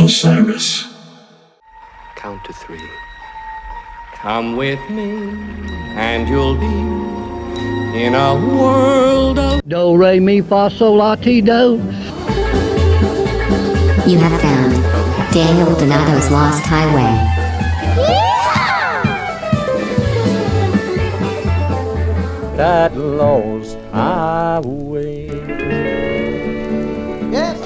Osiris. Count to 3. Come with me, and you'll be in a world of Do, re, mi, fa, sol, la, ti, do. You have found Daniel Donato's Lost Highway. That lost highway. Yes.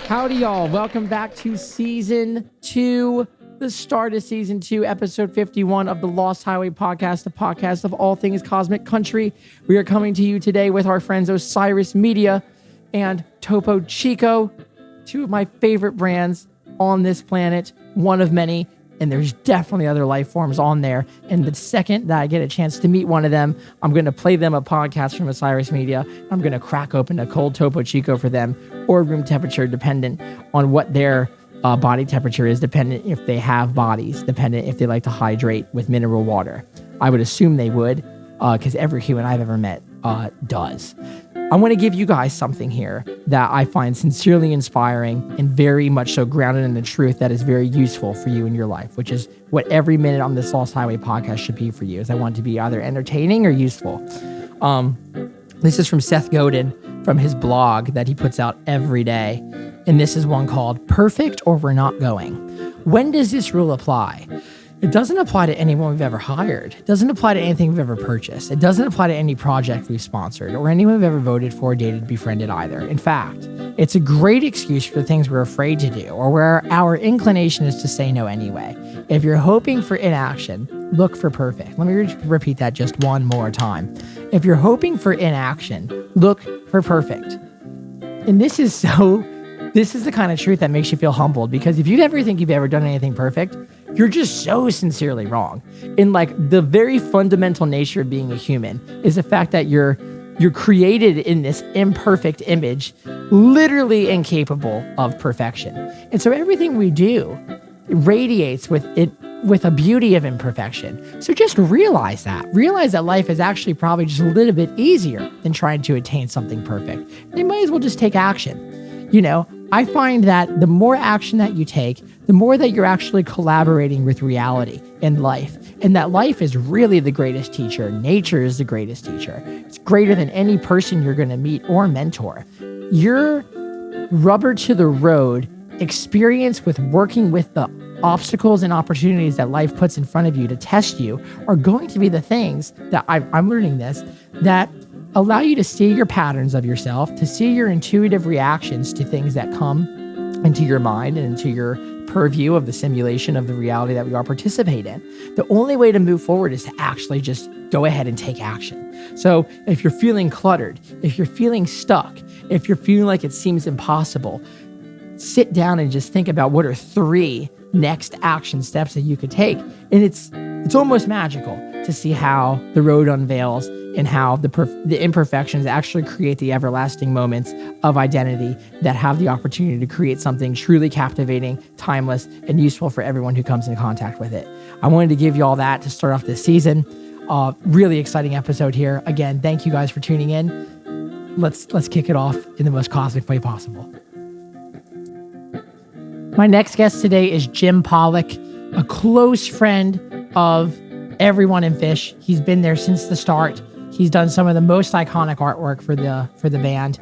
Howdy, y'all. Welcome back to Season 2, the start of Season 2, Episode 51 of the Lost Highway Podcast, the podcast of all things Cosmic Country. We are coming to you today with our friends Osiris Media and Topo Chico, two of my favorite brands on this planet, one of many. And there's definitely other life forms on there. And the second that I get a chance to meet one of them, I'm going to play them a podcast from Osiris Media. I'm going to crack open a cold Topo Chico for them, or room temperature, dependent on what their body temperature is, dependent if they have bodies, dependent if they like to hydrate with mineral water. I would assume they would, because every human I've ever met does. I want to give you guys something here that I find sincerely inspiring and very much so grounded in the truth that is very useful for you in your life, which is what every minute on this Lost Highway podcast should be for you, is I want it to be either entertaining or useful. This is from Seth Godin from his blog that he puts out every day. And this is one called Perfect or We're Not Going. When does this rule apply? It doesn't apply to anyone we've ever hired. It doesn't apply to anything we've ever purchased. It doesn't apply to any project we've sponsored or anyone we've ever voted for, dated, befriended either. In fact, it's a great excuse for the things we're afraid to do or where our inclination is to say no anyway. If you're hoping for inaction, look for perfect. Let me repeat that just one more time. If you're hoping for inaction, look for perfect. And this is the kind of truth that makes you feel humbled, because if you ever think you've ever done anything perfect, you're just so sincerely wrong. And like the very fundamental nature of being a human is the fact that you're created in this imperfect image, literally incapable of perfection. And so everything we do radiates with a beauty of imperfection. So just realize that life is actually probably just a little bit easier than trying to attain something perfect. You might as well just take action. You know, I find that the more action that you take, the more that you're actually collaborating with reality and life. And that life is really the greatest teacher. Nature is the greatest teacher. It's greater than any person you're going to meet or mentor. Your rubber to the road experience with working with the obstacles and opportunities that life puts in front of you to test you are going to be the things that I'm learning this, that allow you to see your patterns of yourself, to see your intuitive reactions to things that come into your mind and into your purview of the simulation of the reality that we all participate in. The only way to move forward is to actually just go ahead and take action. So if you're feeling cluttered, if you're feeling stuck, if you're feeling like it seems impossible, sit down and just think about what are 3 next action steps that you could take. And it's almost magical to see how the road unveils and how the imperfections actually create the everlasting moments of identity that have the opportunity to create something truly captivating, timeless, and useful for everyone who comes in contact with it. I wanted to give you all that to start off this season. Really exciting episode here. Again, thank you guys for tuning in. Let's kick it off in the most cosmic way possible. My next guest today is Jim Pollock, a close friend of everyone in Phish. He's been there since the start. He's done some of the most iconic artwork for the band,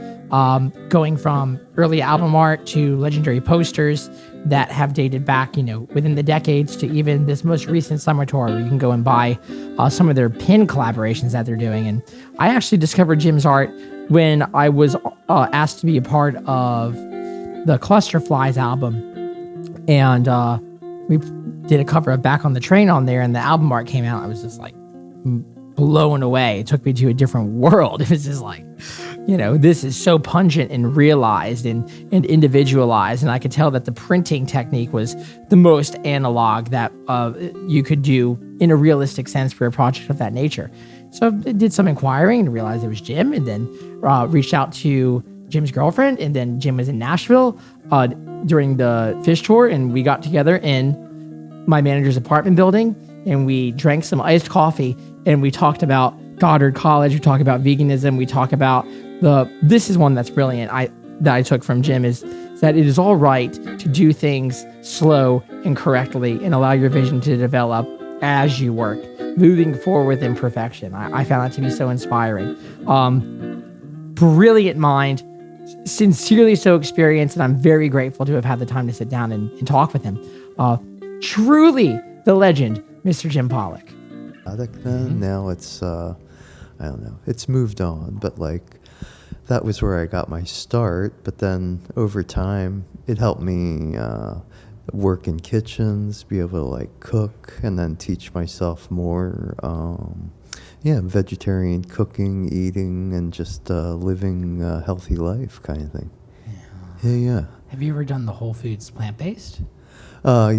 going from early album art to legendary posters that have dated back, within the decades, to even this most recent summer tour where you can go and buy some of their pin collaborations that they're doing. And I actually discovered Jim's art when I was asked to be a part of the Clusterflies album. And we did a cover of Back on the Train on there, and the album art came out. I was just like blown away. It took me to a different world. It was just like, this is so pungent and realized and individualized. And I could tell that the printing technique was the most analog that you could do in a realistic sense for a project of that nature. So I did some inquiring and realized it was Jim, and then reached out to Jim's girlfriend, and then Jim was in Nashville during the Phish tour, and we got together in my manager's apartment building, and we drank some iced coffee, and we talked about Goddard College, we talked about veganism, we talked about this is one that's brilliant. that I took from Jim is that it is all right to do things slow and correctly and allow your vision to develop as you work, moving forward with imperfection. I found that to be so inspiring. Brilliant mind, sincerely so experienced, and I'm very grateful to have had the time to sit down and talk with him. Truly the legend, Mr. Jim Pollock. Then now it's I don't know, it's moved on, but like that was where I got my start. But then over time it helped me work in kitchens, be able to like cook, and then teach myself more vegetarian cooking, eating, and just living a healthy life kind of thing. Yeah. Have you ever done the Whole Foods plant-based? Or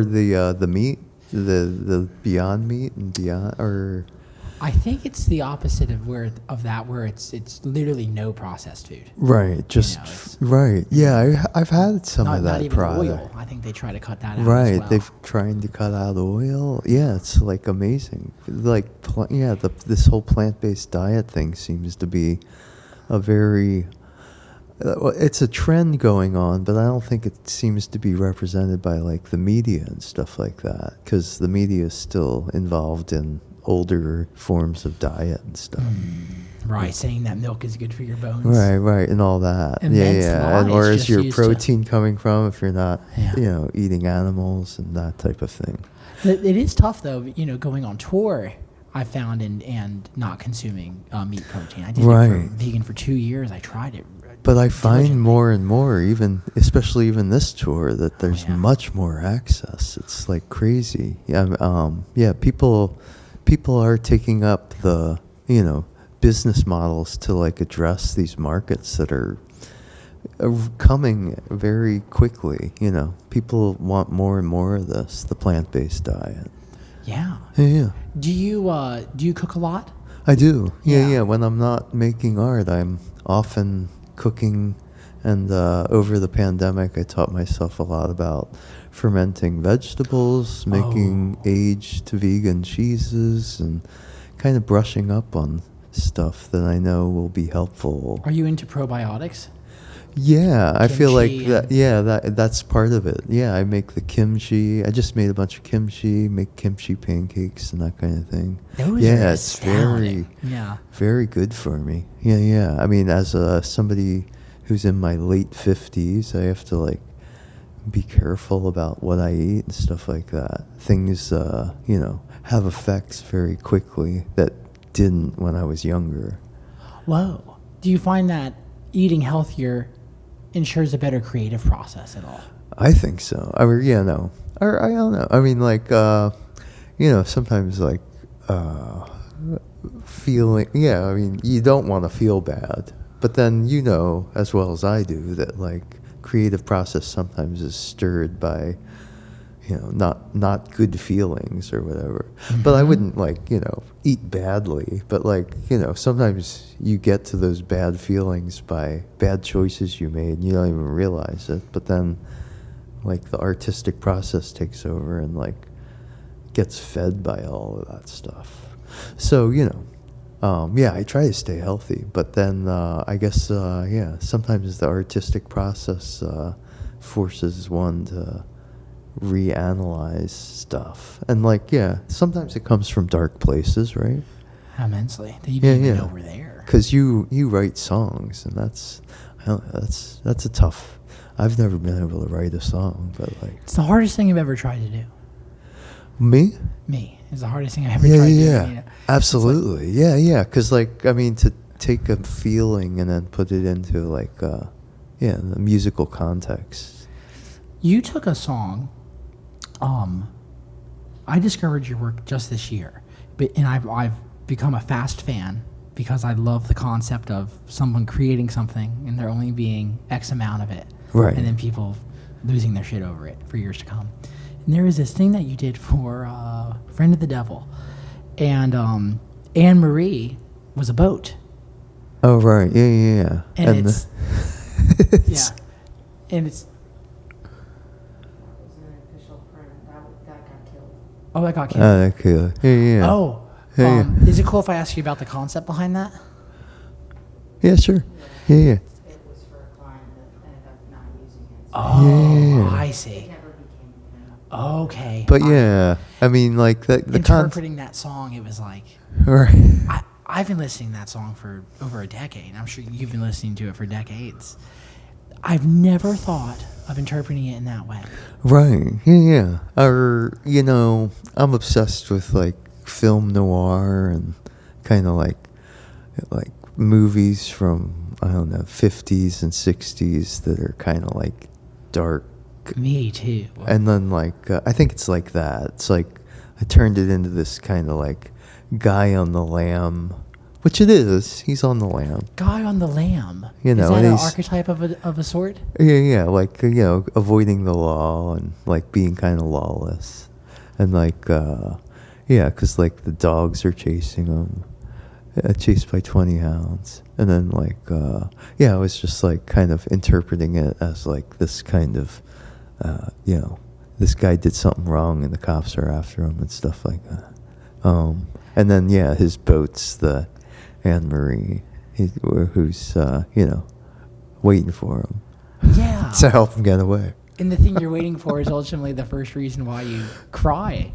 the meat, the Beyond Meat and Beyond, or I think it's the opposite where it's literally no processed food. right, just right. Yeah, I've had some of that not even product. oil. I think they try to cut that out. Right, as well. they've trying to cut out oil. Yeah, it's like amazing. Like this whole plant-based diet thing seems to be a very it's a trend going on, but I don't think it seems to be represented by like the media and stuff like that, because the media is still involved in older forms of diet and stuff. Right, saying that milk is good for your bones. Right, and all that. And Yeah. And where is just your used to- protein coming from if you're not, Yeah. eating animals and that type of thing? It is tough though, going on tour. I found and not consuming meat protein. I did it vegan for 2 years. I tried it. But I find more and more, especially even this tour, that there's much more access. It's like crazy. People are taking up the, business models to like address these markets that are coming very quickly. People want more and more of this, the plant-based diet. Yeah. Yeah. Do you cook a lot? I do. Yeah. Yeah. When I'm not making art, I'm often cooking, and over the pandemic I taught myself a lot about fermenting vegetables, making aged vegan cheeses, and kind of brushing up on stuff that I know will be helpful. Are you into probiotics? Yeah, I feel like Kimchi that. Yeah, that's part of it. Yeah, I make the kimchi. I just made a bunch of kimchi, make kimchi pancakes and that kind of thing. Those yeah, are it's astounding. very good for me. Yeah. I mean, as somebody who's in my late 50s, I have to like be careful about what I eat and stuff like that. Things, have effects very quickly that didn't when I was younger. Whoa. Do you find that eating healthier ensures a better creative process at all? I think so. I don't know. I mean, like, sometimes like feeling. Yeah, I mean, you don't want to feel bad, but then as well as I do that like creative process sometimes is stirred by not good feelings or whatever. Mm-hmm. But I wouldn't like eat badly, but like sometimes you get to those bad feelings by bad choices you made and you don't even realize it, but then like the artistic process takes over and like gets fed by all of that stuff. So I try to stay healthy, but then I guess sometimes the artistic process forces one to reanalyze stuff, and like sometimes it comes from dark places, right? Immensely. That you didn't even know were there. Because you write songs, and that's a tough. I've never been able to write a song, but like it's the hardest thing I've ever tried to do. Me is the hardest thing I ever tried to do. Yeah, absolutely. Yeah. Because like I mean, to take a feeling and then put it into like the musical context. You took a song. I discovered your work just this year, and I've become a fast fan because I love the concept of someone creating something and there only being X amount of it, right? And then people losing their shit over it for years to come. And there was this thing that you did for Friend of the Devil, and Anne Marie was a boat. Oh right, yeah. And it's and it's. Oh, that got killed. Oh, cool. Yeah. Oh, is it cool if I ask you about the concept behind that? Yeah, sure. Yeah. Oh, I see. Okay. But yeah, I mean, like the interpreting that song, it was like right. I've been listening to that song for over a decade. I'm sure you've been listening to it for decades. I've never thought of interpreting it in that way. Right. Yeah. Or, you know, I'm obsessed with like film noir and kind of like movies from, I don't know, 50s and 60s that are kind of like dark. Me too. And then like, I think it's like that. It's like I turned it into this kind of like guy on the lam, which it is. He's on the lam. Guy on the lam. You know, is that and an he's, archetype of a sort? Yeah, like, you know, avoiding the law and like being kind of lawless. And like, yeah, because like the dogs are chasing him, chased by 20 hounds. And then like, yeah, I was just like kind of interpreting it as like this kind of, you know, this guy did something wrong and the cops are after him and stuff like that. And then, yeah, his boat's the Anne-Marie, who's, you know, waiting for him. Yeah. To help him get away. And the thing you're waiting for is ultimately the first reason why you cry.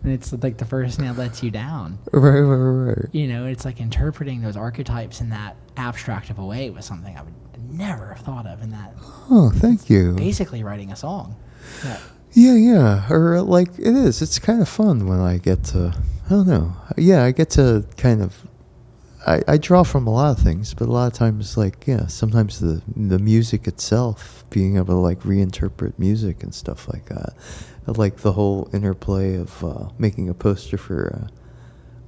And it's like the first thing that lets you down. Right. You know, it's like interpreting those archetypes in that abstract of a way was something I would never have thought of in that. Oh, thank you. Basically writing a song. Yeah. Or like it is. It's kind of fun when I get to, I don't know. Yeah, I get to kind of, I draw from a lot of things, but a lot of times like, yeah, sometimes the music itself, being able to like reinterpret music and stuff like that. Like the whole interplay of making a poster for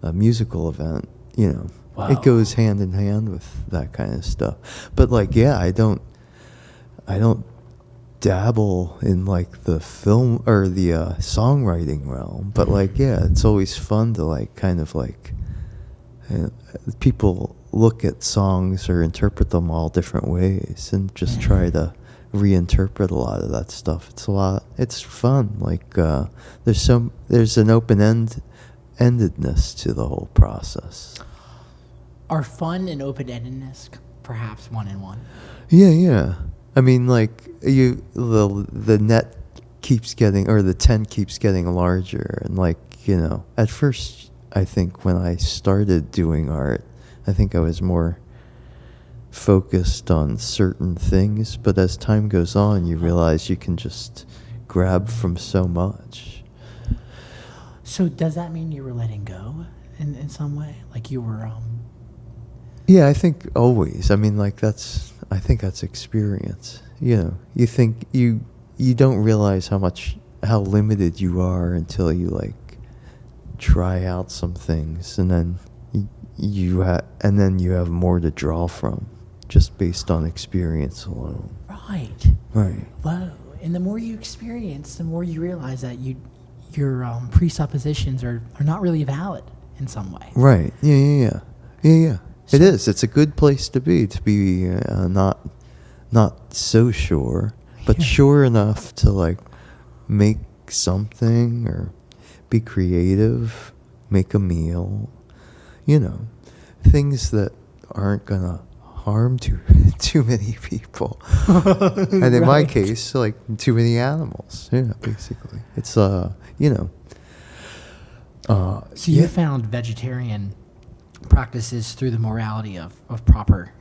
a musical event, you know. Wow. It goes hand in hand with that kind of stuff. But like, yeah, I don't dabble in like the film or the songwriting realm. But like, yeah, it's always fun to like kind of like people look at songs or interpret them all different ways and just try to reinterpret a lot of that stuff. It's fun. Like there's an open-endedness to the whole process. Are fun and open-endedness perhaps one in one? Yeah. I mean, like the net keeps getting, or the tent keeps getting larger, and like, you know, at first I think when I started doing art, I think I was more focused on certain things, but as time goes on, you realize you can just grab from so much. So does that mean you were letting go in some way? Like you were Yeah, I think always. I mean, like I think that's experience. You know, you think you don't realize how limited you are until you like try out some things, and then you have more to draw from just based on experience alone. Right. Whoa. And the more you experience, the more you realize that your presuppositions are not really valid in some way. Right. Yeah. So, it is. It's a good place to be not so sure, but sure enough to like make something or be creative, make a meal, you know, things that aren't gonna harm too many people. And in my case, like too many animals. Yeah, basically. It's you know. So you found vegetarian practices through the morality of proper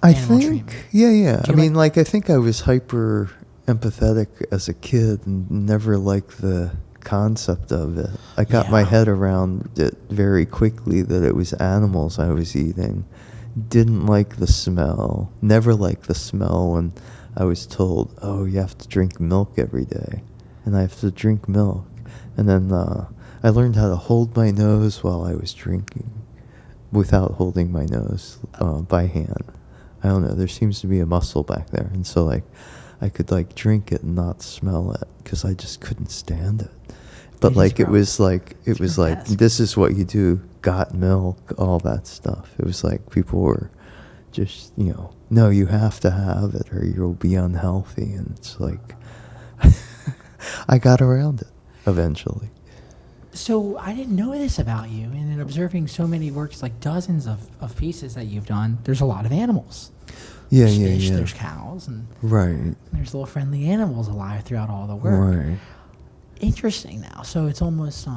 animal treatment. Yeah. I mean, like I think I was hyper empathetic as a kid and never liked the concept of it. I got my head around it very quickly that it was animals I was eating. Didn't like the smell. Never liked the smell when I was told, oh, you have to drink milk every day. And I have to drink milk. And then I learned how to hold my nose while I was drinking without holding my nose by hand. I don't know. There seems to be a muscle back there. And so like I could like drink it and not smell it because I just couldn't stand it. But like it was like this is what you do, got milk, all that stuff. It was like people were just, you know, no, you have to have it or you'll be unhealthy. And it's like I got around it eventually. So I didn't know this about you, and in observing so many works, like dozens of pieces that you've done, there's a lot of animals. Yeah, there's yeah, fish, yeah. there's cows, and Right. there's little friendly animals alive throughout all the work. Right. Interesting now. So it's almost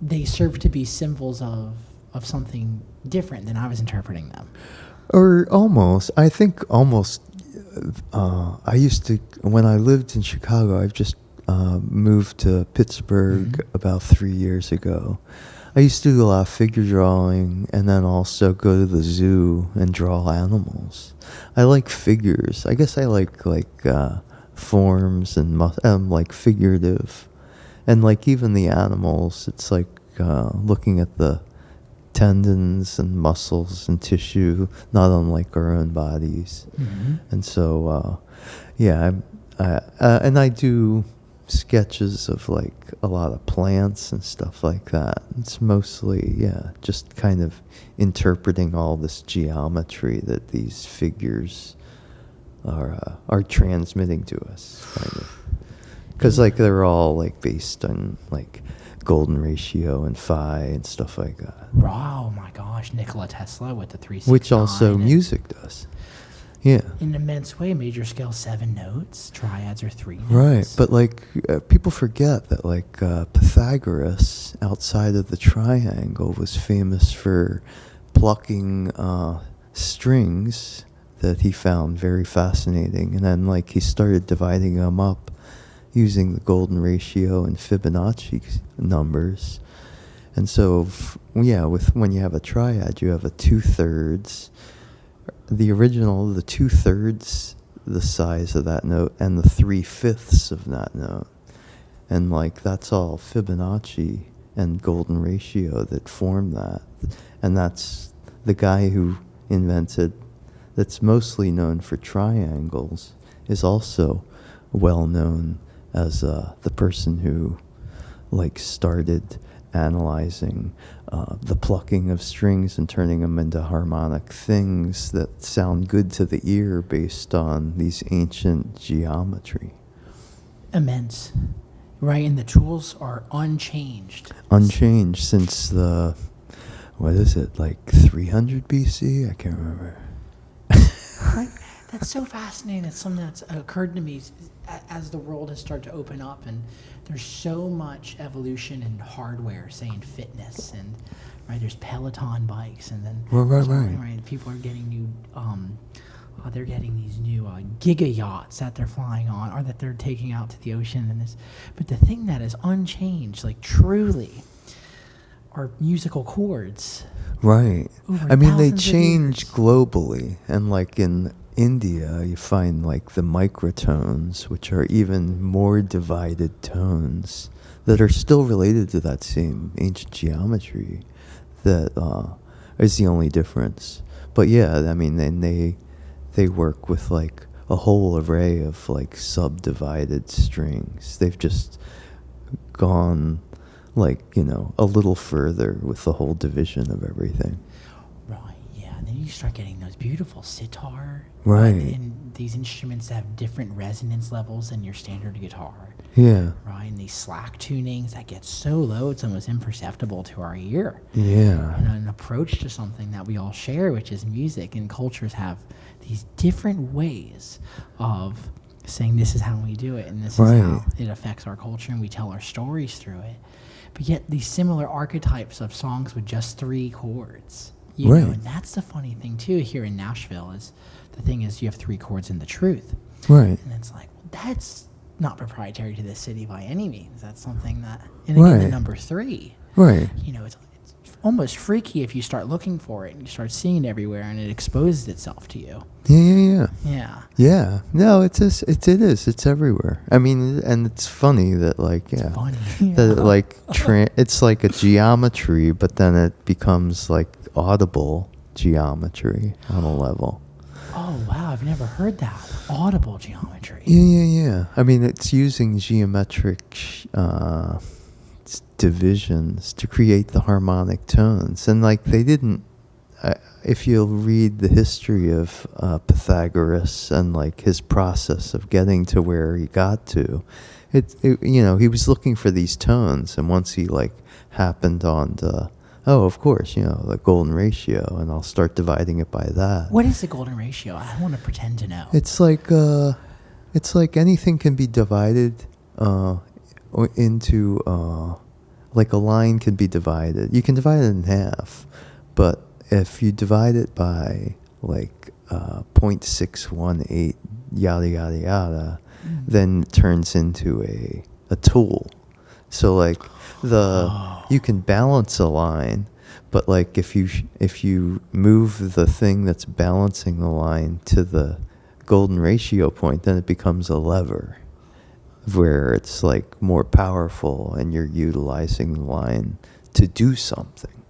they serve to be symbols of something different than I was interpreting them. Or almost. I think almost. I used to, when I lived in Chicago, I've just moved to Pittsburgh about 3 years ago. I used to do a lot of figure drawing and then also go to the zoo and draw animals. I like figures. I guess I like forms and like figurative. And like even the animals, it's like looking at the tendons and muscles and tissue, not unlike our own bodies. And so, and I do sketches of like a lot of plants and stuff like that. It's mostly, just kind of interpreting all this geometry that these figures are transmitting to us, kind of. Because like they're all like based on like golden ratio and phi and stuff like that. Oh my gosh, Nikola Tesla with the 369. Which also music does. Yeah. In an immense way, major scale 7 notes, triads are 3 notes. Right, but like people forget that like Pythagoras outside of the triangle was famous for plucking strings that he found very fascinating, and then like he started dividing them up using the golden ratio and Fibonacci numbers. And so, when you have a triad, you have a 2/3. The original, the 2/3, the size of that note, and the 3/5 of that note. And like that's all Fibonacci and golden ratio that form that. And that's the guy who invented, that's mostly known for triangles, is also well known as the person who like started analyzing the plucking of strings and turning them into harmonic things that sound good to the ear based on these ancient geometry. Immense, right? And the tools are unchanged. Unchanged since the, what is it, like 300 BC? I can't remember. Right? That's so fascinating. It's something that's occurred to me as the world has started to open up, and there's so much evolution in hardware, say in fitness, and right, there's Peloton bikes, and then Right. people are getting new they're getting these new giga yachts that they're flying on, or that they're taking out to the ocean, and this. But the thing that is unchanged, like truly, are musical chords. Right. Over I mean, they thousands of change years. globally, and like in India, you find like the microtones, which are even more divided tones that are still related to that same ancient geometry. That is the only difference. But yeah, I mean, then they work with like a whole array of like subdivided strings. They've just gone like, a little further with the whole division of everything. Right, yeah. And then you start getting those beautiful sitar. Right. And these instruments have different resonance levels than your standard guitar. Yeah. Right, and these slack tunings that get so low it's almost imperceptible to our ear. Yeah. And an approach to something that we all share, which is music, and cultures have these different ways of saying this is how we do it, and this is how it affects our culture, and we tell our stories through it. But yet these similar archetypes of songs with just 3 chords. You know, and that's the funny thing too here in Nashville is the thing is you have 3 chords in the truth. Right. And it's like, well, that's not proprietary to this city by any means. That's something that, and again, the number 3. Right. It's almost freaky if you start looking for it and you start seeing it everywhere and it exposes itself to you. Yeah. Yeah. No, it is. It's everywhere. I mean, and it's funny that like, Funny. that like it's like a geometry, but then it becomes like audible geometry on a level. Oh, wow. I've never heard that. Audible geometry. Yeah. I mean, it's using geometric divisions to create the harmonic tones. And like they didn't, if you'll read the history of Pythagoras and like his process of getting to where he got to, he was looking for these tones. And once he like happened on oh, of course, the golden ratio, and I'll start dividing it by that. What is the golden ratio? I want to pretend to know. It's like anything can be divided into like a line can be divided. You can divide it in half, but if you divide it by like 0.618 yada yada yada, then it turns into a tool. So like you can balance a line, but like if you move the thing that's balancing the line to the golden ratio point, then it becomes a lever where it's like more powerful and you're utilizing the line to do something.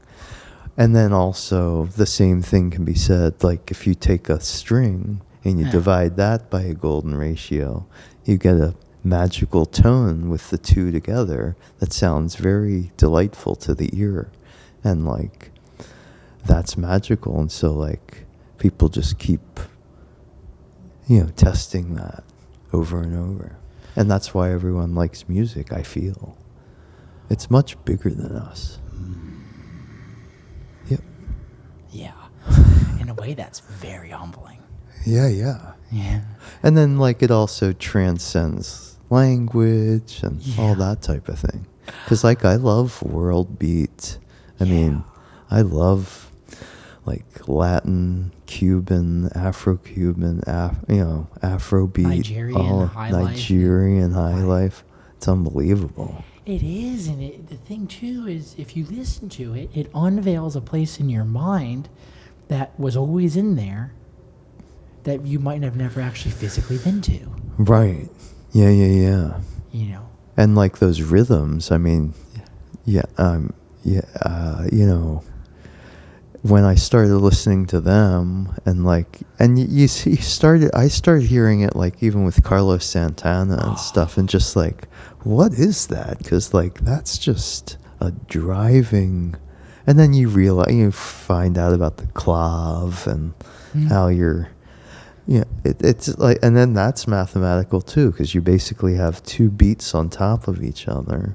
And then also the same thing can be said, like if you take a string and you divide that by a golden ratio, you get a magical tone with the two together that sounds very delightful to the ear. And like that's magical. And so like people just keep testing that over and over. And that's why everyone likes music, I feel. It's much bigger than us. Yep. Yeah. In a way, that's very humbling. Yeah. Yeah. And then like it also transcends language and all that type of thing. Because like I love world beats. I mean, I love like Latin, Cuban, Afro-Cuban, Afrobeat, Nigerian high life. It's unbelievable. It is, and the thing too is, if you listen to it, it unveils a place in your mind that was always in there that you might have never actually physically been to. Right. Yeah. And like those rhythms. I mean, when I started listening to them I started hearing it like even with Carlos Santana and stuff, and just like, what is that? Because like that's just a driving, and then you find out about the clav and how you're, it's like, and then that's mathematical too, because you basically have two beats on top of each other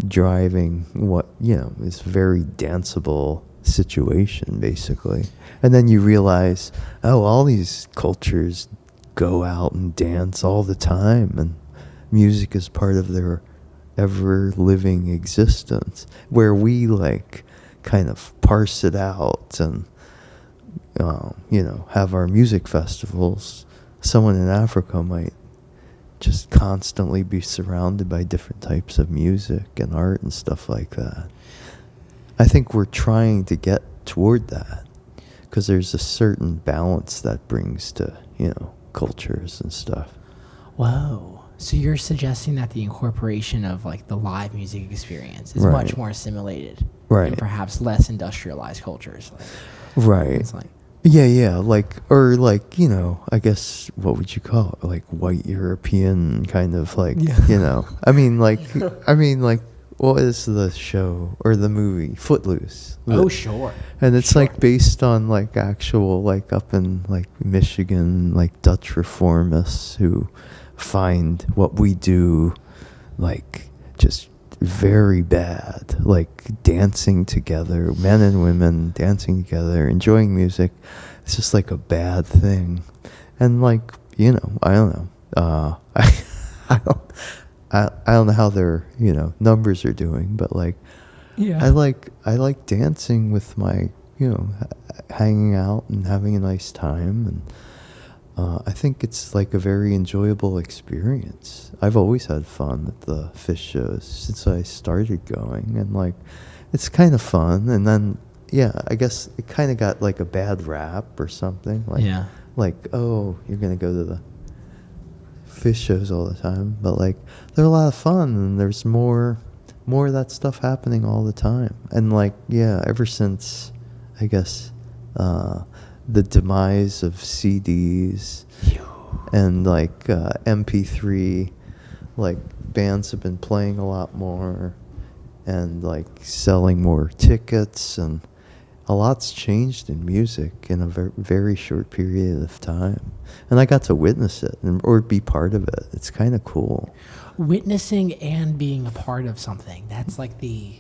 driving what is very danceable situation basically. And then you realize, all these cultures go out and dance all the time, and music is part of their ever living existence, where we like kind of parse it out and have our music festivals. Someone in Africa might just constantly be surrounded by different types of music and art and stuff like that. I think we're trying to get toward that, because there's a certain balance that brings to, cultures and stuff. Whoa. So you're suggesting that the incorporation of like the live music experience is Right. much more assimilated, Right. in perhaps less industrialized cultures. Right. It's like, Yeah, like, or like, I guess, what would you call it? Like white European kind of like, I mean, like, what is the show or the movie? Footloose. oh, sure. And it's Sure. like based on like actual, like up in like Michigan, like Dutch reformists who find what we do like just very bad, like dancing together, men and women dancing together, enjoying music. It's just like a bad thing. And like, I don't know. I don't know how their, numbers are doing, but like, I like dancing with my, hanging out and having a nice time. And I think it's like a very enjoyable experience. I've always had fun at the Phish shows since I started going, and like, it's kind of fun. And then, I guess it kind of got like a bad rap or something. Like, oh, you're going to go to the Phish shows all the time, but like they're a lot of fun, and there's more of that stuff happening all the time. And like, ever since, I guess, the demise of CDs and like MP3, like bands have been playing a lot more and like selling more tickets, and a lot's changed in music in a very short period of time. And I got to witness it or be part of it. It's kind of cool. Witnessing and being a part of something. That's like the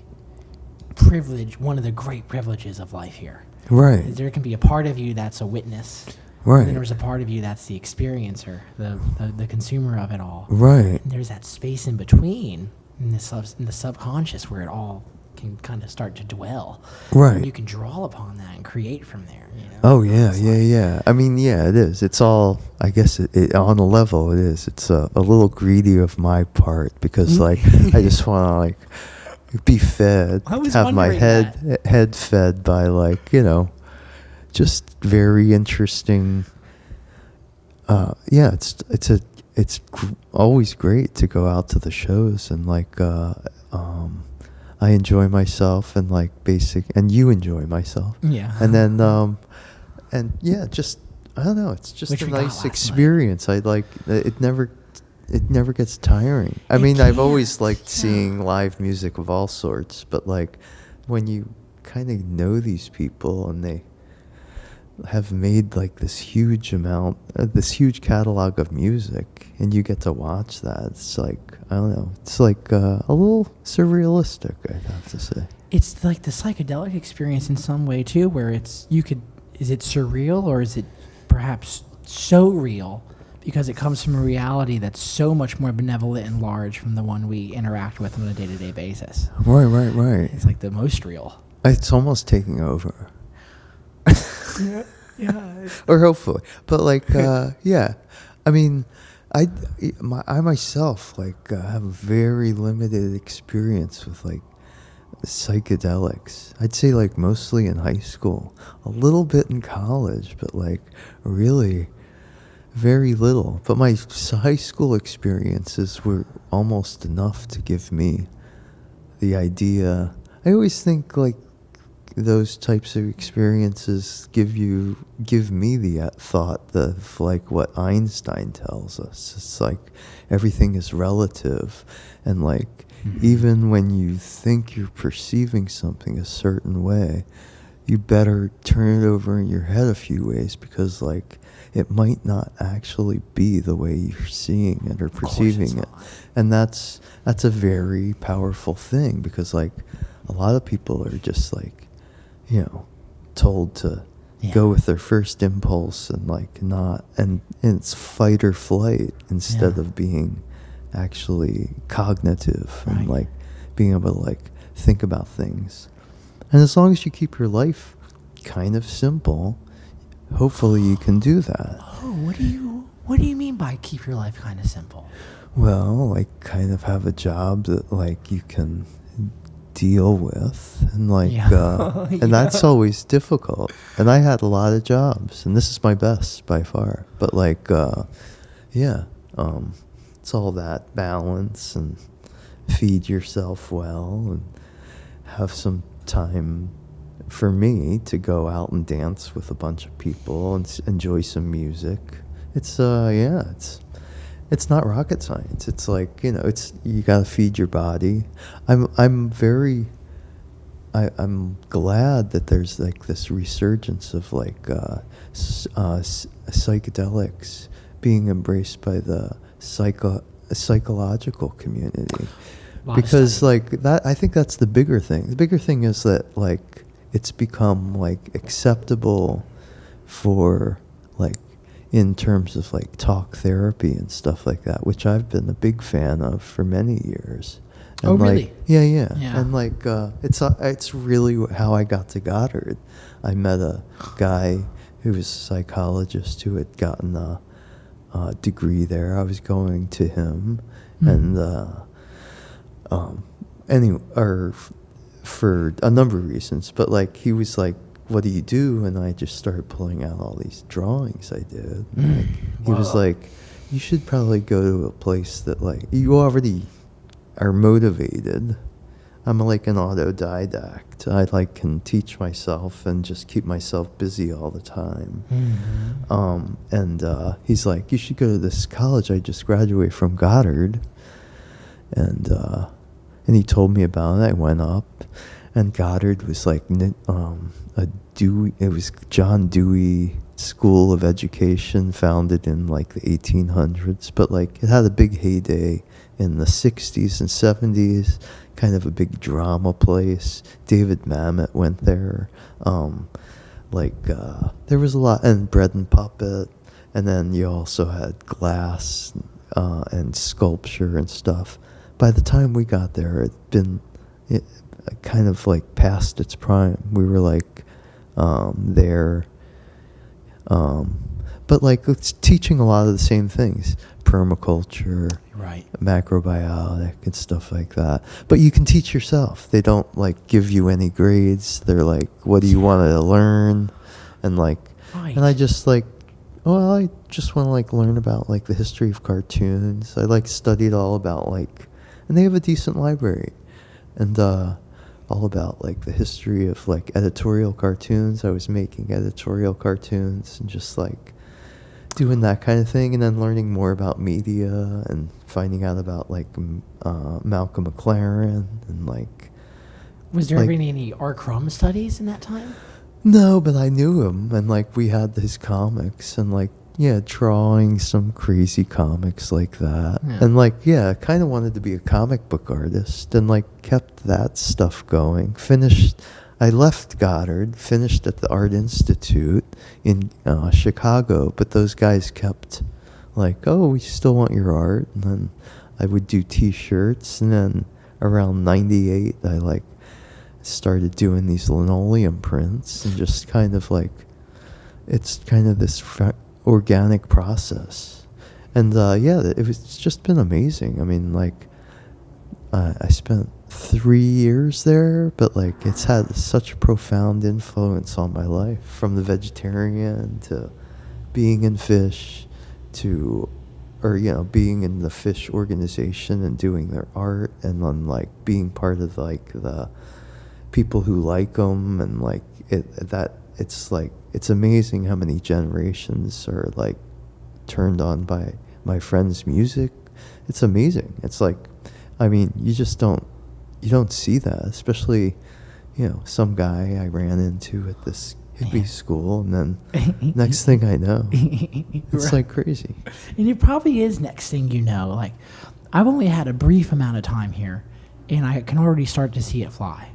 privilege, one of the great privileges of life here. Right. There can be a part of you that's a witness. Right. And then there's a part of you that's the experiencer, the consumer of it all. Right. And there's that space in between, in the subconscious, where it all can kind of start to dwell. Right. And you can draw upon that and create from there. Oh yeah, yeah. I mean, yeah, it is. It's all. I guess it on a level it is. It's a little greedy of my part because like I just want to like be fed, have my head fed by like just very interesting. Yeah, it's always great to go out to the shows and like I enjoy myself and like and you enjoy myself. Yeah. And then and yeah, just I don't know, it's just a nice experience. I like it never gets tiring. I mean, I've always liked seeing live music of all sorts, but like when you kind of know these people and they have made like this huge catalog of music and you get to watch that, it's like, I don't know, it's like a little surrealistic, I'd have to say. It's like the psychedelic experience in some way too, where is it surreal or is it perhaps so real because it comes from a reality that's so much more benevolent and large from the one we interact with on a day-to-day basis. Right. It's like the most real. It's almost taking over. Yeah. Or hopefully. But like, yeah. I mean, I myself like have a very limited experience with like psychedelics. I'd say like mostly in high school, a little bit in college, but like really very little. But my high school experiences were almost enough to give me the idea. I always think like those types of experiences give me the thought of like what Einstein tells us. It's like everything is relative, and like even when you think you're perceiving something a certain way, you better turn it over in your head a few ways because like it might not actually be the way you're seeing it or perceiving it. And that's a very powerful thing because like a lot of people are just like, told to go with their first impulse and like not, and it's fight or flight instead of being actually cognitive and like being able to like think about things. And as long as you keep your life kind of simple, hopefully you can do that. Oh, what do you mean by keep your life kind of simple? Well, like kind of have a job that like you can deal with and like and that's always difficult, and I had a lot of jobs and this is my best by far, but like it's all that balance and feed yourself well and have some time for me to go out and dance with a bunch of people and enjoy some music. It's it's not rocket science. It's like, it's, you gotta feed your body. I'm glad that there's like this resurgence of like psychedelics being embraced by the psychological community. Because like that, I think that's the bigger thing. The bigger thing is that like it's become like acceptable for like in terms of like talk therapy and stuff like that, which I've been a big fan of for many years. And oh, like, really? Yeah. And like, it's really how I got to Goddard. I met a guy who was a psychologist who had gotten a degree there. I was going to him, and for a number of reasons. But like, he was like, "What do you do?" And I just started pulling out all these drawings I did. Like, he was like, "You should probably go to a place that like you already are motivated." I'm like an autodidact. I like can teach myself and just keep myself busy all the time. And he's like, "You should go to this college. I just graduated from Goddard." And he told me about it. I went up, And Goddard was like a Dewey. It was John Dewey School of Education, founded in like the 1800s, but like it had a big heyday in the 60s and 70s. Kind of a big drama place. David Mamet went there. There was a lot, and Bread and Puppet, and then you also had glass and sculpture and stuff. By the time we got there, it kind of like past its prime. We were like there, but like it's teaching a lot of the same things: permaculture, Right. macrobiotic, and stuff like that. But you can teach yourself. They don't like give you any grades. They're like, what do you want to learn? And like, Right. and I just like, well, I just want to like learn about like the history of cartoons. I like studied all about like, and they have a decent library, and all about like the history of like editorial cartoons. I was making editorial cartoons and just like doing that kind of thing, and then learning more about media and finding out about like Malcolm McLaren and like. Was there like, ever any R. Crumb studies in that time? No, but I knew him, and like we had his comics, and like drawing some crazy comics like that, Yeah. and like kind of wanted to be a comic book artist, and like kept that stuff going. I left Goddard, finished at the Art Institute in Chicago, but those guys kept like, oh, we still want your art, and then I would do T-shirts, and then around '98, I like started doing these linoleum prints, and just kind of like, it's kind of this organic process, and it's just been amazing. I mean, like I spent 3 years there, but like it's had such a profound influence on my life, from the vegetarian to being in Phish being in the Phish organization and doing their art, and then like being part of like the people who like them, and like it's amazing how many generations are like turned on by my friends' music. It's amazing. It's like, I mean, you don't see that, especially some guy I ran into at this hippie school, and then next thing I know, it's Right. like crazy. And it probably is next thing you know. Like, I've only had a brief amount of time here, and I can already start to see it fly.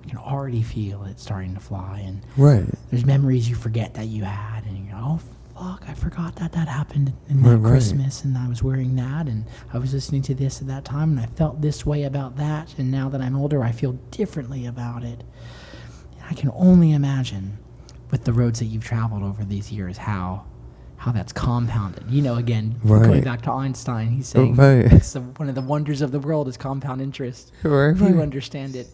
You can already feel it starting to fly, and Right. there's memories you forget that you had, and you go, oh, fuck, I forgot that happened in that Right. Christmas, and I was wearing that, and I was listening to this at that time, and I felt this way about that, and now that I'm older, I feel differently about it. I can only imagine, with the roads that you've traveled over these years, how that's compounded. Again, Right. going back to Einstein, he's saying Right. it's one of the wonders of the world is compound interest. Right, Who right. understand it,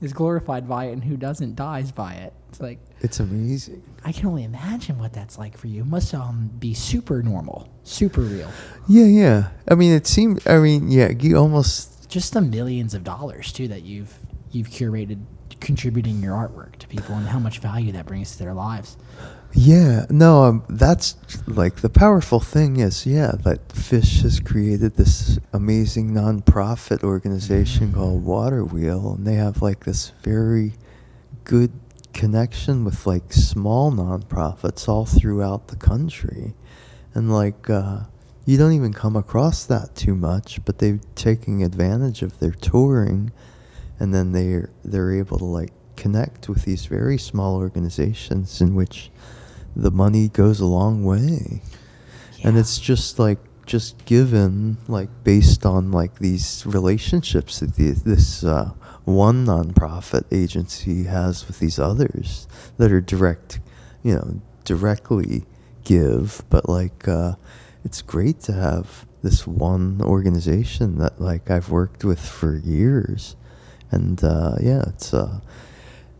is glorified by it, and who doesn't dies by it. It's like, It's amazing. I can only imagine what that's like for you. It must be super normal, super real. Yeah. I mean, you almost. Just the millions of dollars too that you've curated, contributing your artwork to people, and how much value that brings to their lives. Yeah, no, that's like the powerful thing is, that Phish has created this amazing nonprofit organization called Waterwheel, and they have like this very good connection with like small nonprofits all throughout the country, and like you don't even come across that too much, but they're taking advantage of their touring, and then they're able to like connect with these very small organizations in which the money goes a long way. And it's just given like based on like these relationships that this one nonprofit agency has with these others that are directly give, but like it's great to have this one organization that like I've worked with for years, and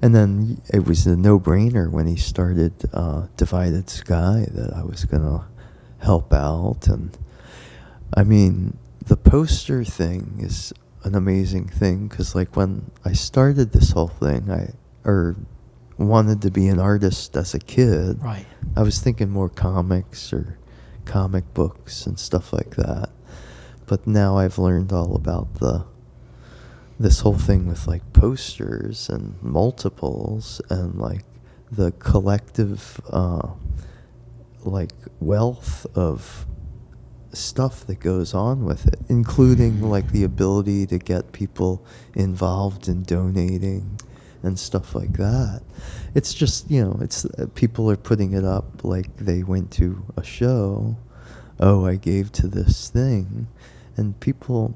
and then it was a no-brainer when he started Divided Sky that I was going to help out. And I mean, the poster thing is an amazing thing, because like when I started this whole thing, I wanted to be an artist as a kid. Right. I was thinking more comics or comic books and stuff like that. But now I've learned all about this whole thing with like posters and multiples and like the collective like wealth of stuff that goes on with it, including like the ability to get people involved in donating and stuff like that. It's just, it's people are putting it up like they went to a show. Oh, I gave to this thing. And people,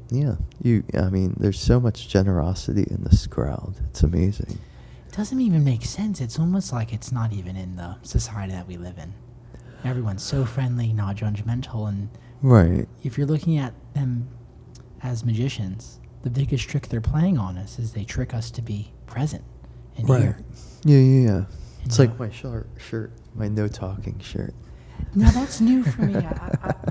there's so much generosity in this crowd. It's amazing. It doesn't even make sense. It's almost like it's not even in the society that we live in. Everyone's so friendly, not judgmental, and right. If you're looking at them as magicians, the biggest trick they're playing on us is they trick us to be present and here. Yeah. It's like my shirt, my no talking shirt. No, that's new for me.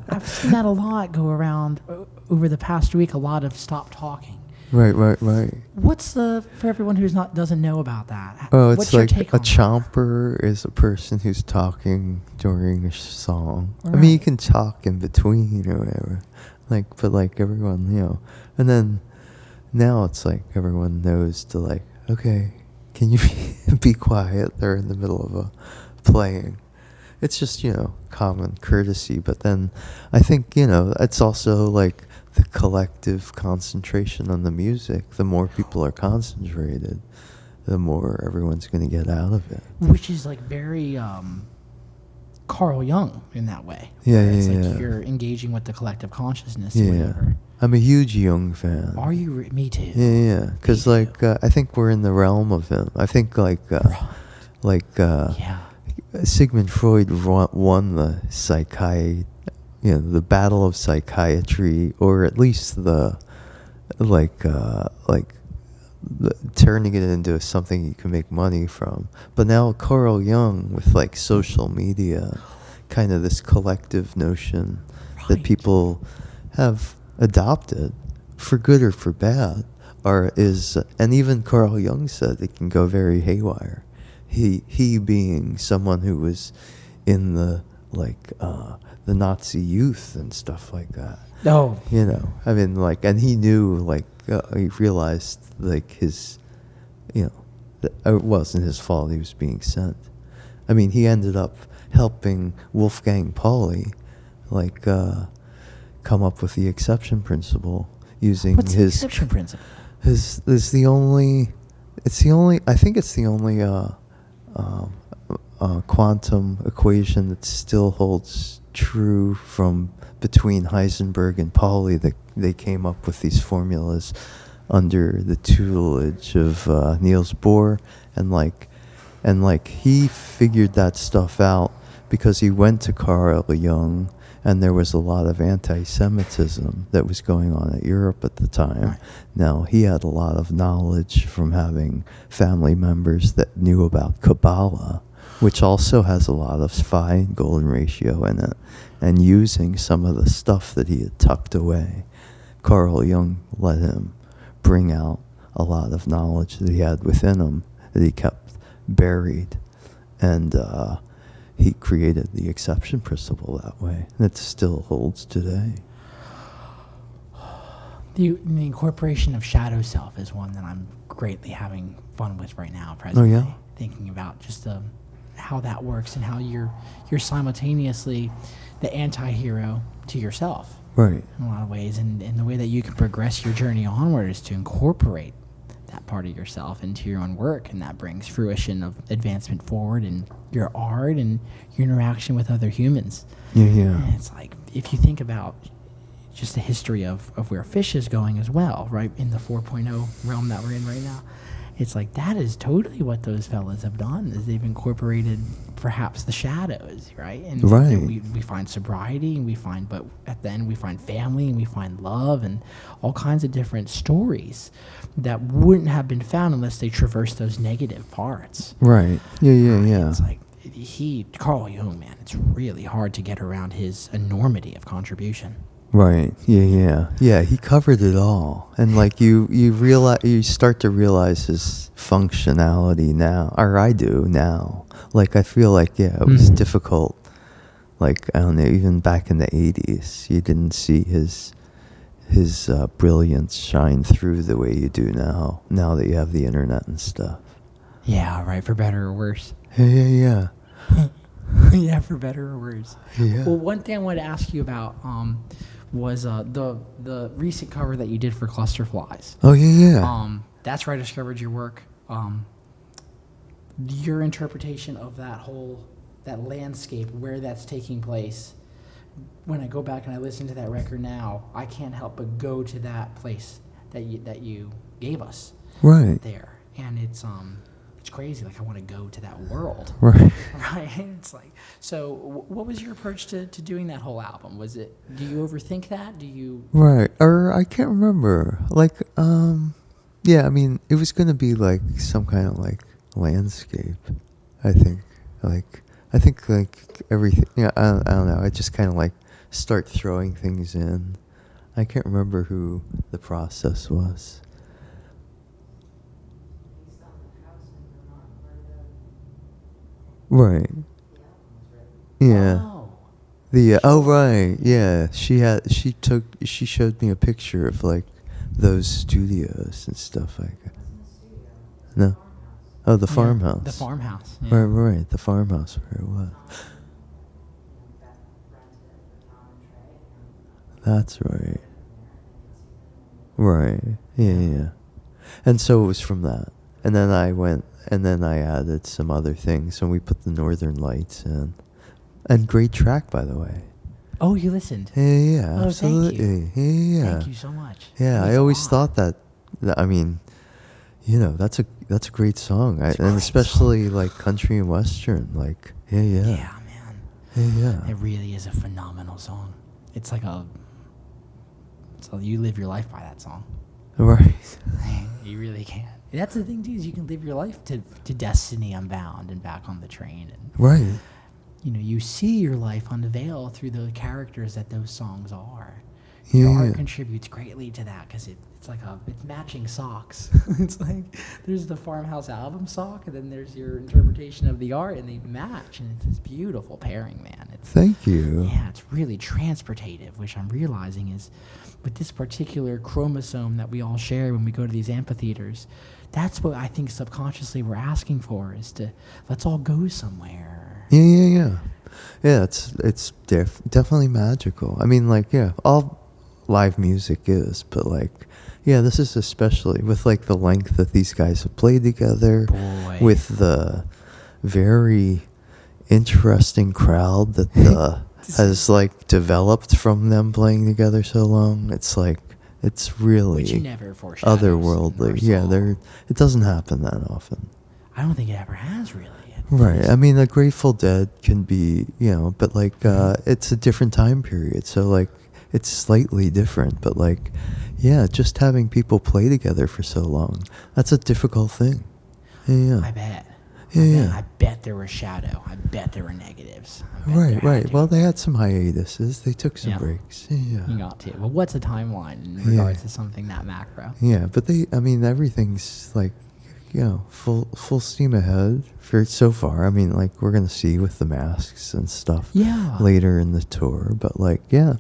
I've seen that a lot go around over the past week. A lot of stop talking. Right. What's for everyone doesn't know about that? Oh, what's it's your like take a on that? chomper is a person who's talking during a song. Right. I mean, you can talk in between or whatever. But everyone, and then now it's like everyone knows to like, okay, can you be quiet? They're in the middle of a playing. It's just, common courtesy. But then I think, it's also like the collective concentration on the music. The more people are concentrated, the more everyone's going to get out of it. Which is like very Carl Jung in that way. Yeah, It's yeah, like yeah. you're engaging with the collective consciousness or Yeah. whatever. I'm a huge Jung fan. Are you? Me too. Yeah. Because, Me too. I think we're in the realm of him. I think, Yeah. Sigmund Freud won the the battle of psychiatry, or at least the turning it into something you can make money from. But now Carl Jung with like social media, kind of this collective notion that Right. people have adopted, for good or for bad, and even Carl Jung said it can go very haywire. He being someone who was in the Nazi youth and stuff like that. Oh. And he knew, he realized, his, that it wasn't his fault he was being sent. I mean, he ended up helping Wolfgang Pauli, come up with the exception principle using What's the his... exception principle? I think it's the only quantum equation that still holds true from between Heisenberg and Pauli. That they came up with these formulas under the tutelage of Niels Bohr, and he figured that stuff out because he went to Carl Jung, and there was a lot of anti-Semitism that was going on in Europe at the time. Right. Now, he had a lot of knowledge from having family members that knew about Kabbalah, which also has a lot of phi and golden ratio in it, and using some of the stuff that he had tucked away. Carl Jung let him bring out a lot of knowledge that he had within him that he kept buried, and he created the exception principle that way, and it still holds today. The incorporation of shadow self is one that I'm greatly having fun with right now, presently. Oh, yeah? Thinking about just how that works and how you're simultaneously the anti-hero to yourself. Right. In a lot of ways, and the way that you can progress your journey onward is to incorporate that part of yourself into your own work, and that brings fruition of advancement forward in your art and your interaction with other humans. Yeah. And it's like, if you think about just the history of where Phish is going as well, right, in the 4.0 realm that we're in right now, it's like that is totally what those fellas have done, is they've incorporated perhaps the shadows, right? And Right. we find sobriety, and but at the end we find family, and we find love, and all kinds of different stories that wouldn't have been found unless they traversed those negative parts. Right. Yeah. It's like Carl Jung, man, it's really hard to get around his enormity of contribution. Right. Yeah. He covered it all, and you start to realize his functionality now, or I do now. I feel like it was difficult. I don't know, even back in the 80s, you didn't see his his brilliance shine through the way you do now. Now that you have the internet and stuff. Yeah, right. For better or worse. Yeah. Yeah, for better or worse. Yeah. Well, one thing I wanted to ask you about was the recent cover that you did for Clusterflies. Oh yeah. That's where I discovered your work. Your interpretation of that landscape, where that's taking place. When I go back and I listen to that record now, I can't help but go to that place that you gave us. Right. There, and it's crazy. Like, I want to go to that world. Right. Right. It's like, so what was your approach to doing that whole album? Was it, do you overthink that? Do you? Right. Or I can't remember. Like, yeah, I mean, it was going to be like some kind of like landscape, I think. I think like everything, yeah, I don't know. I just kind of like start throwing things in. I can't remember who the process was. Right. Yeah. Oh. Right. Yeah. She showed me a picture of like those studios and stuff like that. No. Oh, the farmhouse. The farmhouse. Yeah. Right. The farmhouse where it was. That's right. Right. Yeah. And so it was from that. And then I went, and then I added some other things, and we put the Northern Lights in. And great track, by the way. Oh, you listened? Yeah, Oh, absolutely. thank you. Yeah. Thank you so much. Yeah, It I means a always lot. thought that, I mean, you know, that's a great song. It's a And great especially like country and western, like, yeah. Yeah, man. Yeah. It really is a phenomenal song. It's like so you live your life by that song. Right. You really can. That's the thing too, is you can live your life to Destiny Unbound and Back on the Train, and Right. you know, you see your life unveil through the characters that those songs are. Yeah. Your art contributes greatly to that, because it's like it's matching socks. It's like there's the Farmhouse album sock, and then there's your interpretation of the art, and they match, and it's this beautiful pairing, man. Thank you. Yeah, it's really transportative, which I'm realizing is with this particular chromosome that we all share when we go to these amphitheaters. That's what I think subconsciously we're asking for, is to let's all go somewhere. Yeah. Yeah, it's definitely magical. I mean, like, yeah, all live music is, but like, yeah, this is especially with like the length that these guys have played together, Boy. with the very interesting crowd that has like developed from them playing together so long. It's like, it's really Which you never foreshadows otherworldly. or Yeah, saw. it doesn't happen that often. I don't think it ever has really. Right. I mean, the Grateful Dead can be, you know, but like, it's a different time period. So like, it's slightly different, but like, yeah, just having people play together for so long, that's a difficult thing. Yeah. I bet. Yeah. I bet there was shadow. I bet there were negatives. I bet there had Right. to. Well, they had some hiatuses. They took some Yeah. breaks. Yeah. You got to. But what's a timeline in regards to something that macro? Yeah, but I mean, everything's like, you know, full steam ahead for so far. I mean, like, we're going to see with the masks and stuff Yeah. later in the tour, but like, yeah,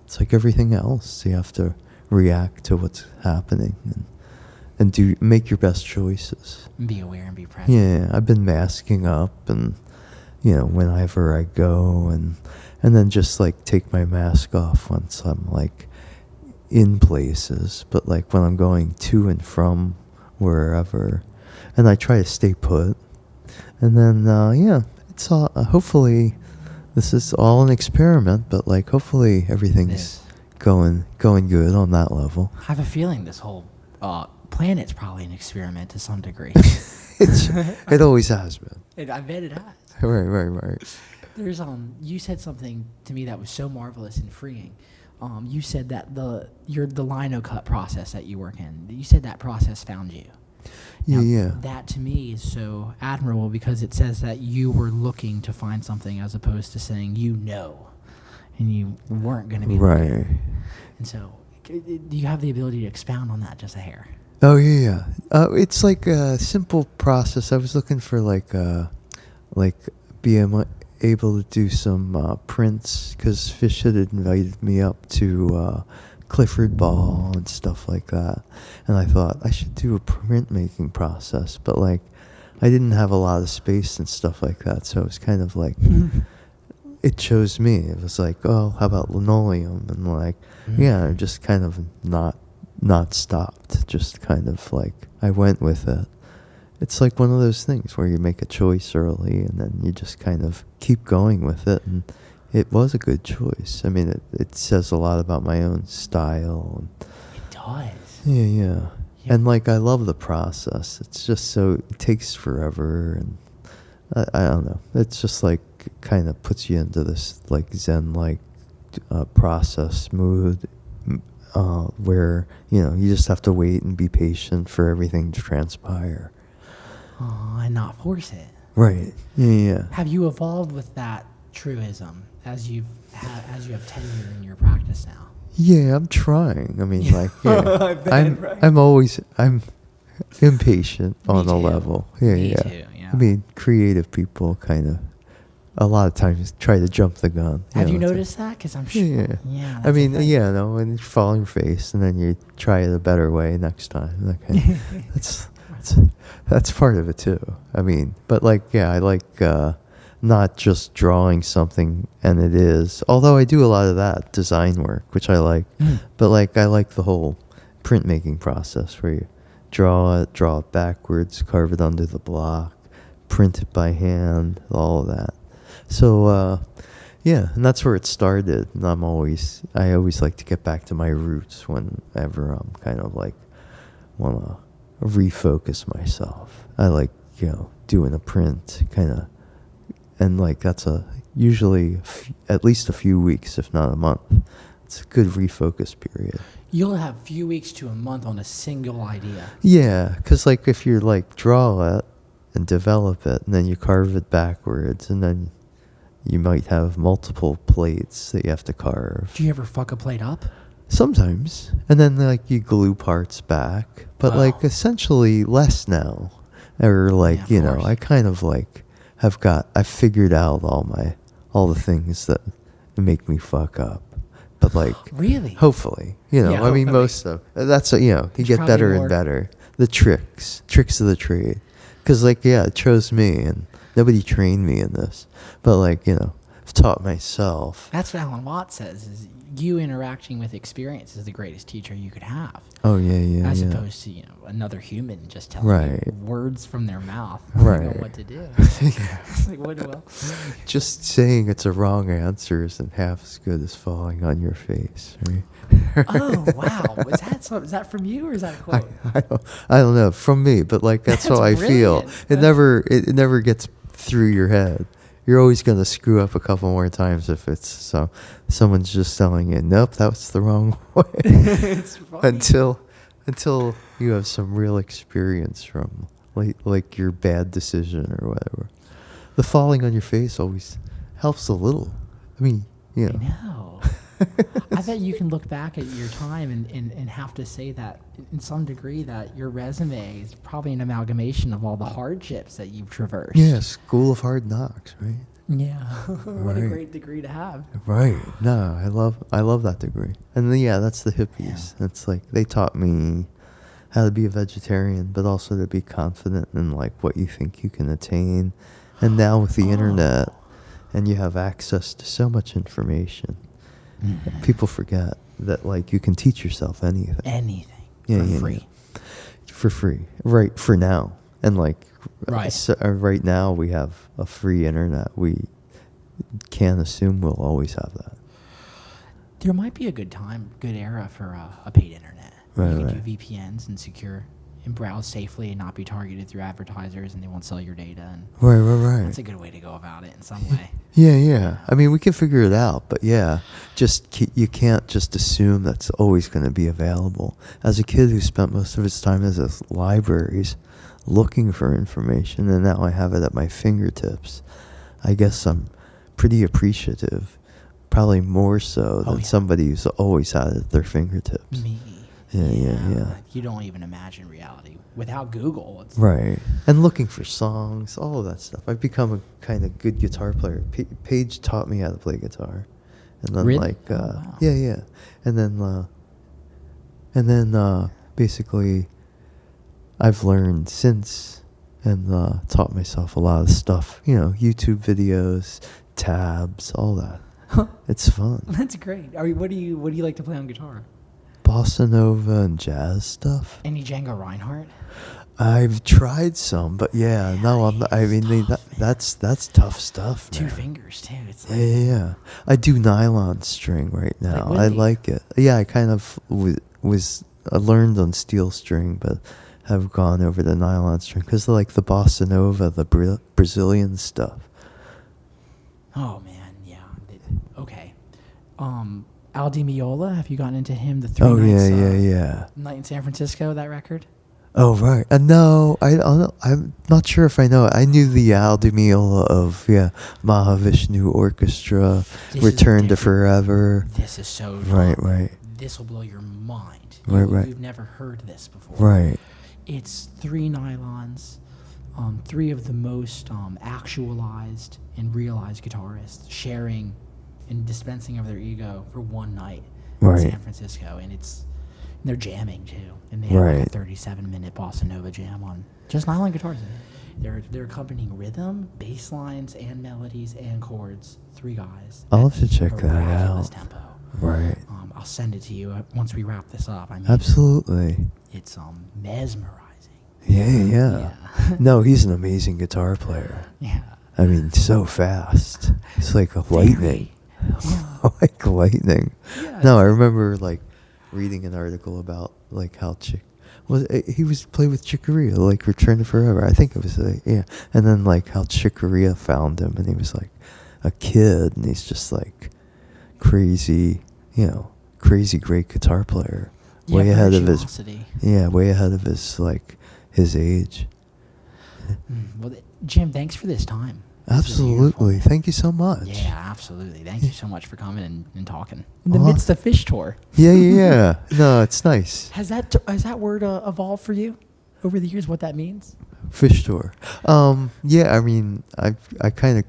it's like everything else. You have to react to what's happening and make your best choices. Be aware and be present. Yeah, I've been masking up, and you know, whenever I go, and then just like take my mask off once I'm like in places, but like when I'm going to and from wherever, and I try to stay put, and then yeah, it's all hopefully this is all an experiment, but like hopefully everything's going good on that level. I have a feeling this whole planet's probably an experiment to some degree. It always has been. I bet it has. Right. There's you said something to me that was so marvelous and freeing. You said that the lino cut process that you work in, you said that process found you. Now, Yeah. That to me is so admirable, because it says that you were looking to find something as opposed to saying and you weren't going to be Right. looking. And so, do you have the ability to expound on that just a hair? Oh yeah. It's like a simple process. I was looking for like being able to do some prints, because Phish had invited me up to Clifford Ball and stuff like that. And I thought I should do a printmaking process, but like I didn't have a lot of space and stuff like that. So it was kind of like, it chose me. It was like, oh, how about linoleum? And like, yeah, just kind of not stopped. Just kind of like, I went with it. It's like one of those things where you make a choice early and then you just kind of keep going with it. And it was a good choice. I mean, it says a lot about my own style. It does. Yeah. And like, I love the process. It's just so, it takes forever. And I don't know. It's just like, kind of puts you into this like Zen-like process mood where, you know, you just have to wait and be patient for everything to transpire. And not force it. Right. Yeah. Have you evolved with that truism as you have tenure in your practice now? Yeah, I'm trying. I mean, like, yeah, right? I'm impatient on a level. Yeah, Me yeah. too, yeah. I mean, creative people kind of a lot of times try to jump the gun. Have you it's like- noticed that? Because I'm sure. Yeah. Yeah. I mean, that's a thing. yeah, no, and you fall on your face, and then you try it a better way next time. Okay, that's part of it too. I mean, but like, yeah, I like not just drawing something, and it is. Although I do a lot of that design work, which I like, but like I like the whole printmaking process where you draw it backwards, carve it under the block, print it by hand, all of that. So, yeah, and that's where it started. And I always like to get back to my roots whenever I'm kind of like want to refocus myself. I like, you know, doing a print kind of, and like that's usually at least a few weeks, if not a month. It's a good refocus period. You'll have a few weeks to a month on a single idea. Yeah, because like if you like draw it and develop it, and then you carve it backwards, and then you might have multiple plates that you have to carve. Do you ever fuck a plate up? Sometimes. And then like you glue parts back. But Wow. like essentially less now. Or like, Yeah, of you know, course. I kind of like I've figured out all the things that make me fuck up. But like Really? hopefully, you know, Yeah, I mean hopefully. most of that's you know, you There's get probably better more. and better. The tricks of the trade. Cuz like yeah, it chose me and nobody trained me in this. But like, you know, I've taught myself. That's what Alan Watts says, is you interacting with experience is the greatest teacher you could have. Oh yeah, As yeah. opposed to, you know, another human just telling Right. you words from their mouth. Right. About what to do. It's like, well, Just saying it's a wrong answer isn't half as good as falling on your face, right? oh, wow. Is that from you or is that a quote? I don't know, from me, but like that's how That's I feel. brilliant. It never gets through your head. You're always going to screw up a couple more times if it's someone's just telling you, nope, that's the wrong way. It's funny. until you have some real experience from like your bad decision or whatever. The falling on your face always helps a little. I mean, you know. I know. I bet you can look back at your time and have to say that in some degree that your resume is probably an amalgamation of all the hardships that you've traversed. Yeah, School of Hard Knocks, right? Yeah. What a Right. great degree to have. Right. No, I love that degree. And then, yeah, that's the hippies. It's like they taught me how to be a vegetarian, but also to be confident in like what you think you can attain. And now with the internet, and you have access to so much information, people forget that like you can teach yourself anything. Anything. Yeah, for yeah, free. yeah. For free, right? For now, and like Right. right now we have a free internet. We can't assume we'll always have that. There might be a good era for a paid internet. Right, You can right. do VPNs and secure and browse safely and not be targeted through advertisers, and they won't sell your data. And Right. that's a good way to go about it in some way. Yeah. I mean, we can figure it out, but yeah, you can't just assume that's always going to be available. As a kid who spent most of his time in his libraries looking for information, and now I have it at my fingertips, I guess I'm pretty appreciative, probably more so than somebody who's always had it at their fingertips. Me. Yeah. You don't even imagine reality without Google. It's Right. And looking for songs, all of that stuff. I've become a kind of good guitar player. Paige taught me how to play guitar. And then Really? like, Oh, wow. yeah. And then And then basically I've learned since and taught myself a lot of stuff, YouTube videos, tabs, all that. It's fun. That's great. What do you like to play on guitar? Bossa Nova and jazz stuff. Any Django Reinhardt? I've tried some, but yeah, no, I'm not, I mean, that's tough stuff, man. 2 fingers too. It's like, Yeah. I do nylon string right now. Like I Whitney. like it. Yeah, I kind of I learned on steel string, but have gone over to nylon string because like the bossa nova, the Brazilian stuff. oh man, yeah. Okay. Al Di Meola, have you gotten into him? The 3 Oh nights, yeah. Night in San Francisco, that record? Oh right. No, I don't know. I'm not sure if I know it. I knew the Al Di Meola of Mahavishnu Orchestra, This is Return to different. Forever. This is so Right, dumb. right. This will blow your mind. Right. You've never heard this before. Right. It's 3 nylons, 3 of the most actualized and realized guitarists sharing and dispensing of their ego for one night Right. in San Francisco, and they're jamming too, and they have like a Right. 37-minute bossa nova jam on just nylon guitars. They're accompanying rhythm, bass lines, and melodies and chords. 3 guys. I'll at have to check a that miraculous out. Tempo. Right. I'll send it to you once we wrap this up. I mean, Absolutely. it's mesmerizing. Yeah. No, he's an amazing guitar player. Yeah. I mean, so fast. It's like a lightning. Like lightning. Yeah, No, I remember like reading an article about like how he was played with Chick Corea, like Return to Forever. I think it was and then like how Chick Corea found him, and he was like a kid, and he's just like crazy, crazy great guitar player, way ahead of his virtuosity. way ahead of his age. Well, Jim, thanks for this time. This was Absolutely. beautiful. Thank you so much. Yeah, absolutely. Thank you so much for coming and talking. In the midst of Phish tour. Yeah. No, it's nice. Has that word evolved for you over the years, what that means? Phish tour. Yeah, I mean, I kind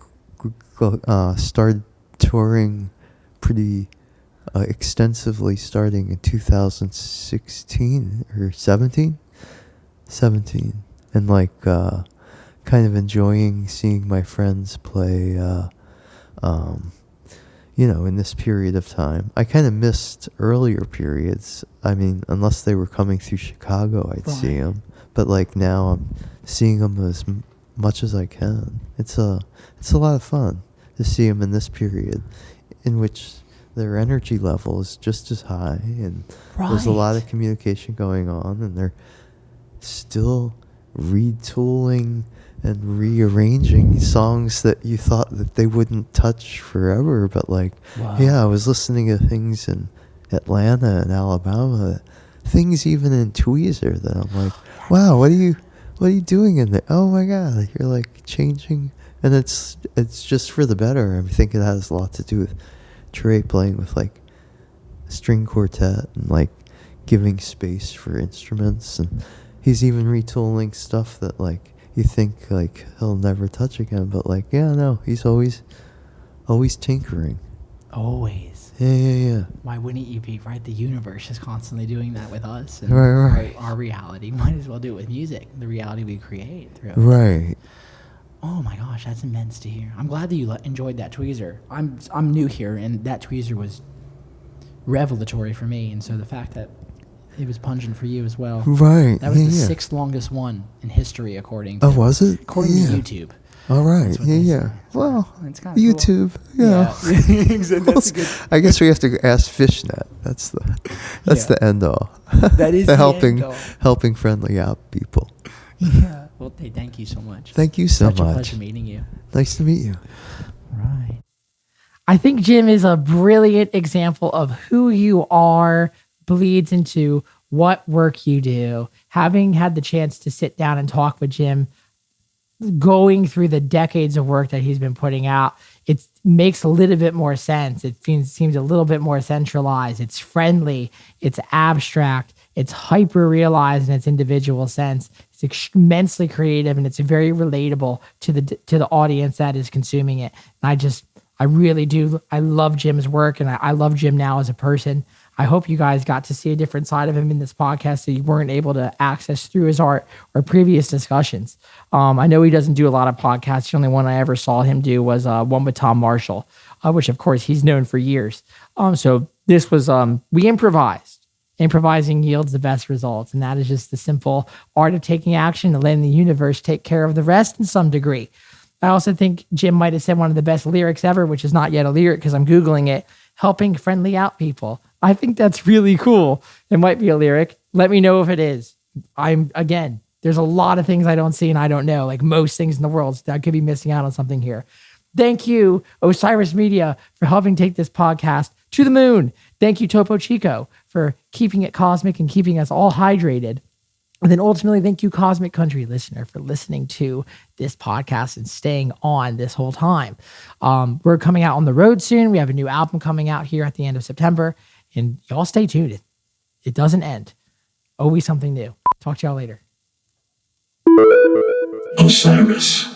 of started touring pretty extensively starting in 2016 or 17, and like kind of enjoying seeing my friends play. In this period of time, I kind of missed earlier periods. I mean, unless they were coming through Chicago, I'd see them. But like now, I'm seeing them as much as I can. It's a lot of fun to see them in this period, in which their energy level is just as high, and there's a lot of communication going on, and they're still retooling and rearranging songs that you thought that they wouldn't touch forever. But like, I was listening to things in Atlanta and Alabama, things even in Tweezer that I'm like, wow, what are you doing in there? Oh my God, you're like changing, and it's just for the better. I think it has a lot to do with Trey playing with like a string quartet and like giving space for instruments, and he's even retooling stuff that like you think like he'll never touch again, but like he's always tinkering. Always. Yeah. Why wouldn't you be, right? The universe is constantly doing that with us. And Right. Our reality, might as well do it with music. The reality we create through it. Right. Oh my gosh, that's immense to hear. I'm glad that you enjoyed that tweezer. I'm new here, and that tweezer was revelatory for me, and so the fact that it was pungent for you as well. Right. That was the 6th longest one in history, according to was it? According to YouTube. All right. That's what they say. Well, It's kinda YouTube. Cool. That's a good. I guess we have to ask Fishnet. That's the end all. That is the end all. helping friendly app people. Yeah. Well, hey, thank you so much. Thank you so Such much. a pleasure meeting you. Nice to meet you. Right. I think Jim is a brilliant example of who you are, bleeds into what work you do. Having had the chance to sit down and talk with Jim, going through the decades of work that he's been putting out, it makes a little bit more sense. It seems a little bit more centralized. It's friendly. It's abstract. It's hyper realized in its individual sense. It's immensely creative, and it's very relatable to the audience that is consuming it. And I really do. I love Jim's work, and I love Jim now as a person. I hope you guys got to see a different side of him in this podcast that you weren't able to access through his art or previous discussions. I know he doesn't do a lot of podcasts. The only one I ever saw him do was one with Tom Marshall, which of course he's known for years. So this was, we improvised. Improvising yields the best results. And that is just the simple art of taking action and letting the universe take care of the rest in some degree. I also think Jim might have said one of the best lyrics ever, which is not yet a lyric because I'm Googling it, helping friendly out people. I think that's really cool. It might be a lyric. Let me know if it is. There's a lot of things I don't see and I don't know, like most things in the world. So I could be missing out on something here. Thank you, Osiris Media, for helping take this podcast to the moon. Thank you, Topo Chico, for keeping it cosmic and keeping us all hydrated. And then ultimately, thank you, Cosmic Country listener, for listening to this podcast and staying on this whole time. We're coming out on the road soon. We have a new album coming out here at the end of September. And y'all stay tuned. It doesn't end. Always something new. Talk to y'all later. Osiris.